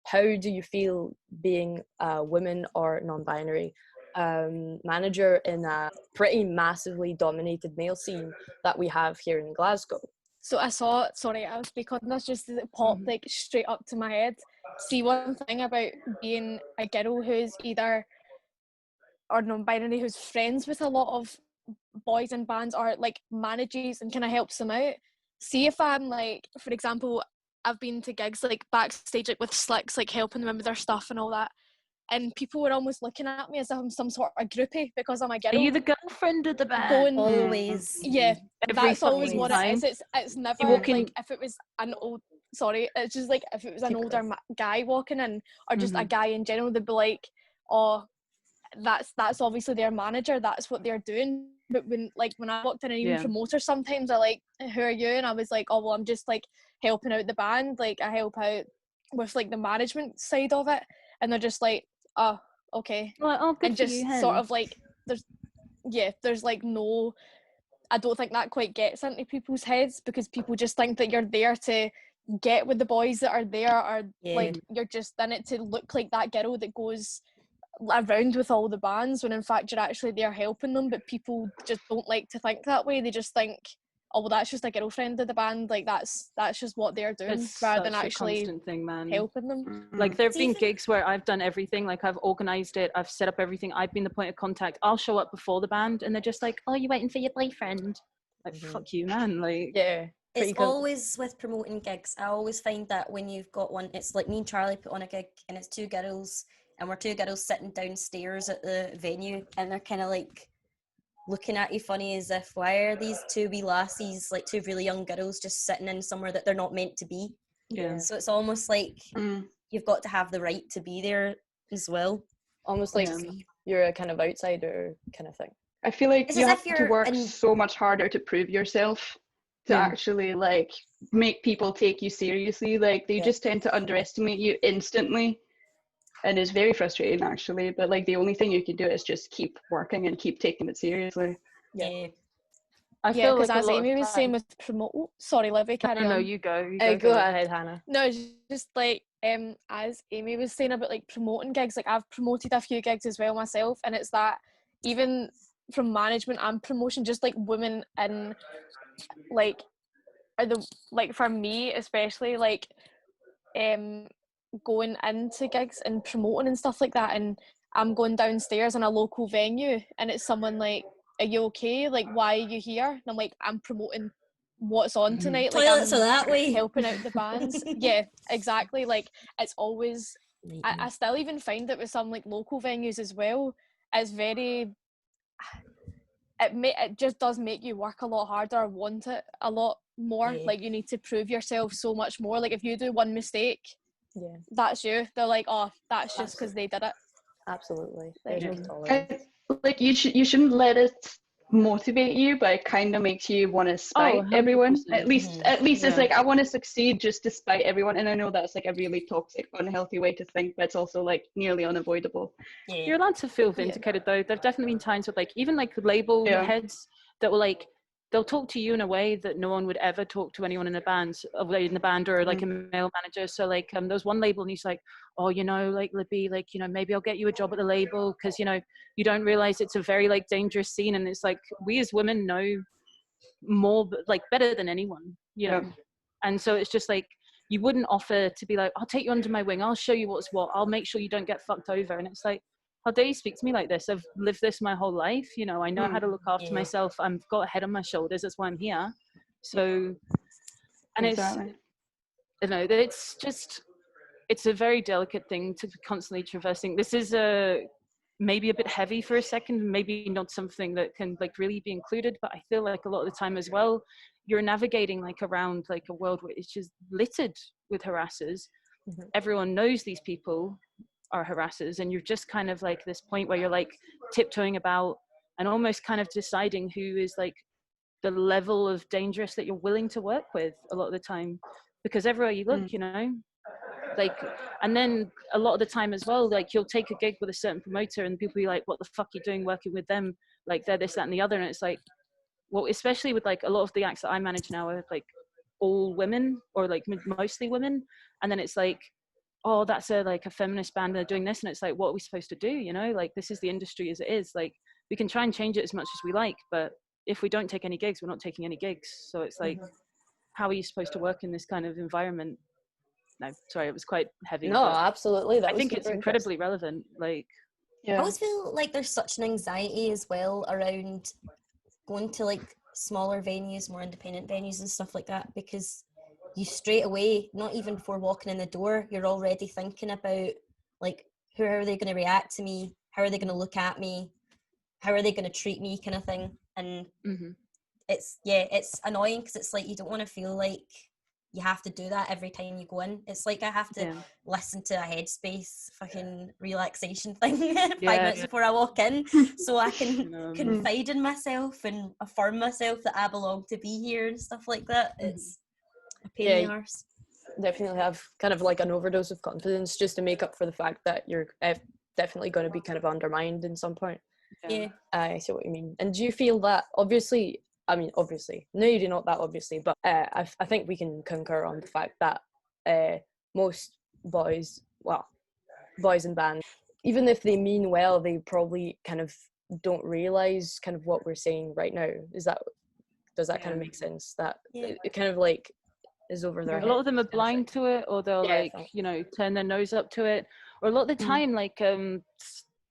how do you feel being a woman or non-binary manager in a pretty massively dominated male scene that we have here in Glasgow? So I saw, sorry, I'll speak on this just as it popped like straight up to my head. See, one thing about being a girl who's either, or non-binary, who's friends with a lot of boys in bands or like manages and kind of helps them out. See if I'm like, for example, I've been to gigs like backstage like with Slix, like helping them with their stuff and all that, and people were almost looking at me as if I'm some sort of groupie because I'm a girl. Are you the girlfriend of the band? Going, always. Yeah, that's always what time. it is. It's never like if it was an old, sorry, it's just like if it was an older guy walking in or just a guy in general, they'd be like, oh, that's obviously their manager, that's what they're doing. But when I walked in, and even promoters sometimes are like, who are you? And I was like, oh well, I'm just like helping out the band, like I help out with like the management side of it. And they're just like, oh, okay. Well, oh, good and for just you, sort of like there's like no, I don't think that quite gets into people's heads, because people just think that you're there to get with the boys that are there, or like you're just in it to look like that girl that goes around with all the bands, when in fact you're actually there helping them. But people just don't like to think that way. They just think, oh well, that's just a girlfriend of the band, like that's just what they're doing, it's rather than such a actually constant thing, man. helping them. Like there have been gigs where I've done everything, like I've organized it, I've set up everything, I've been the point of contact. I'll show up before the band and they're just like, oh, you waiting for your boyfriend? Like fuck you, man. Like it's always with promoting gigs. I always find that when you've got one, it's like me and Charlie put on a gig and it's two girls, and we're two girls sitting downstairs at the venue, and they're kind of like looking at you funny as if, why are these two wee lassies, like two really young girls, just sitting in somewhere that they're not meant to be? So it's almost like you've got to have the right to be there as well. Almost like you're a kind of outsider kind of thing. I feel like you have to work so much harder to prove yourself, to actually like make people take you seriously. Like they just tend to underestimate you instantly, and it's very frustrating actually. But like the only thing you can do is just keep working and keep taking it seriously. I feel because like as Aimee was saying with sorry, Libby, carry on. No, you go. Go ahead, Hannah. No, it's just like as Aimee was saying about like promoting gigs, like I've promoted a few gigs as well myself, and it's that even from management and promotion, just like women in like are the, like for me especially, like going into gigs and promoting and stuff like that, and I'm going downstairs in a local venue and it's someone like, are you okay? Like, why are you here? And I'm like, I'm promoting what's on tonight. Like, toilets are that way. Helping out the bands. Yeah, exactly. Like, it's always, I still even find it with some like local venues as well. It's very, it just does make you work a lot harder, want it a lot more. Like, you need to prove yourself so much more. Like, if you do one mistake, that's you. They're like, oh, that's just because they did it. Absolutely. Like you shouldn't let it motivate you, but it kind of makes you want to spite everyone. At least it's like, I want to succeed just to spite everyone. And I know that's like a really toxic, unhealthy way to think, but it's also like nearly unavoidable. You're allowed to feel vindicated though. There've definitely been times with like even like label heads that will like, they'll talk to you in a way that no one would ever talk to anyone in the band or like a male manager. So like there was one label and he's like, oh, you know, like Libby, like, you know, maybe I'll get you a job at the label because, you know, you don't realize it's a very like dangerous scene. And it's like, we as women know more, like better than anyone, you know. And so it's just like, you wouldn't offer to be like, I'll take you under my wing, I'll show you what's what, I'll make sure you don't get fucked over. And it's like, how dare you speak to me like this? I've lived this my whole life, you know, I know how to look after myself. I've got a head on my shoulders, that's why I'm here. So, and it's, you know, it's just, it's a very delicate thing to constantly traversing. This is maybe a bit heavy for a second, maybe not something that can like really be included, but I feel like a lot of the time as well, you're navigating like around like a world where it's just littered with harassers. Everyone knows these people are harassers, and you're just kind of like this point where you're like tiptoeing about and almost kind of deciding who is like the level of dangerous that you're willing to work with a lot of the time, because everywhere you look, you know, like, and then a lot of the time as well, like you'll take a gig with a certain promoter and people be like, what the fuck are you doing working with them? Like they're this, that and the other. And it's like, well, especially with like a lot of the acts that I manage now are like all women or like mostly women. And then it's like, oh, that's a feminist band, they're doing this, and it's like, what are we supposed to do? You know, like, this is the industry as it is. Like, we can try and change it as much as we like, but if we don't take any gigs, we're not taking any gigs. So it's like, how are you supposed to work in this kind of environment? No, sorry, it was quite heavy. No, absolutely. I think it's incredibly relevant. Like, I always feel like there's such an anxiety as well around going to like smaller venues, more independent venues and stuff like that, because you straight away, not even before walking in the door, you're already thinking about like, how are they going to react to me? How are they going to look at me? How are they going to treat me, kind of thing? And it's annoying because it's like, you don't want to feel like you have to do that every time you go in. It's like I have to listen to a Headspace fucking relaxation thing 5 minutes before I walk in, so I can confide in myself and affirm myself that I belong to be here and stuff like that. It's a pain in the arse. Definitely have kind of like an overdose of confidence just to make up for the fact that you're definitely going to be kind of undermined in some point. I see what you mean. And do you feel that, obviously, maybe not that obviously, but I think we can concur on the fact that most boys in bands, even if they mean well, they probably kind of don't realise kind of what we're saying right now. Does that kind of make sense? That it kind of like is over their head. A lot of them are blind to it, or they'll turn their nose up to it. Or a lot of the time, like,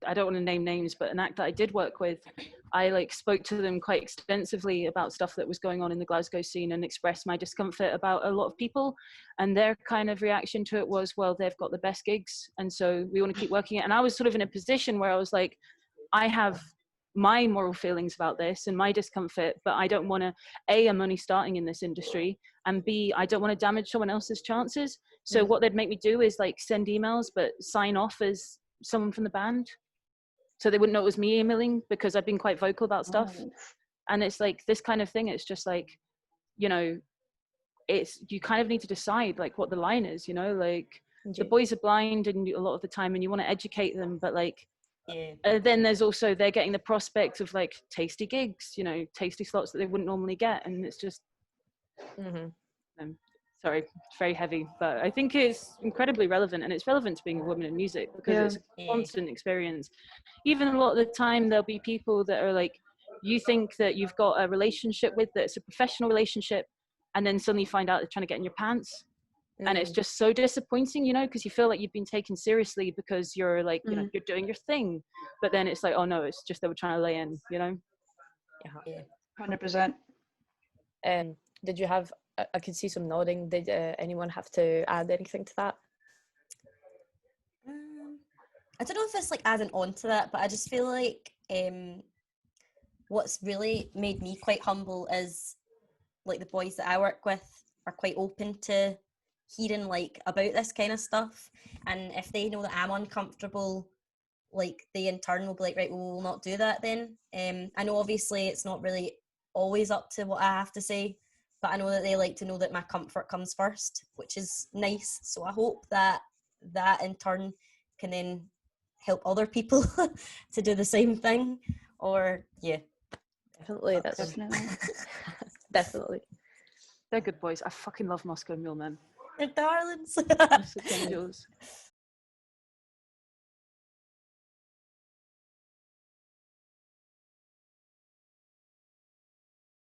I don't want to name names, but an act that I did work with, I like spoke to them quite extensively about stuff that was going on in the Glasgow scene and expressed my discomfort about a lot of people, and their kind of reaction to it was, well, they've got the best gigs, and so we want to keep working it. And I was sort of in a position where I was like, I have my moral feelings about this and my discomfort, but I don't want to, A, I'm only starting in this industry, and B, I don't want to damage someone else's chances. So what they'd make me do is like send emails but sign off as someone from the band, so they wouldn't know it was me emailing, because I've been quite vocal about stuff. And it's like this kind of thing, it's just like, you know, it's, you kind of need to decide like what the line is, you know, like the boys are blind and a lot of the time, and you want to educate them, but like then there's also, they're getting the prospect of like tasty gigs, you know, tasty slots that they wouldn't normally get, and it's just sorry, it's very heavy, but I think it's incredibly relevant, and it's relevant to being a woman in music, because it's a constant experience. Even a lot of the time there'll be people that are like, you think that you've got a relationship with, that's a professional relationship, and then suddenly you find out they're trying to get in your pants. And it's just so disappointing, you know, because you feel like you've been taken seriously because you're like, you know, you're doing your thing, but then it's like, oh no, it's just they were trying to lay in, you know. 100%. Did you have, I could see some nodding, did anyone have to add anything to that? I don't know if it's like adding on to that, but I just feel like what's really made me quite humble is like the boys that I work with are quite open to hearing like about this kind of stuff, and if they know that I'm uncomfortable, like they in turn will be like, right, well, we'll not do that then. I know obviously it's not really always up to what I have to say, but I know that they like to know that my comfort comes first, which is nice. So I hope that in turn can then help other people to do the same thing. Or definitely, that's definitely. They're good boys. I fucking love Moskow Mule, man. They're darlings. Angels.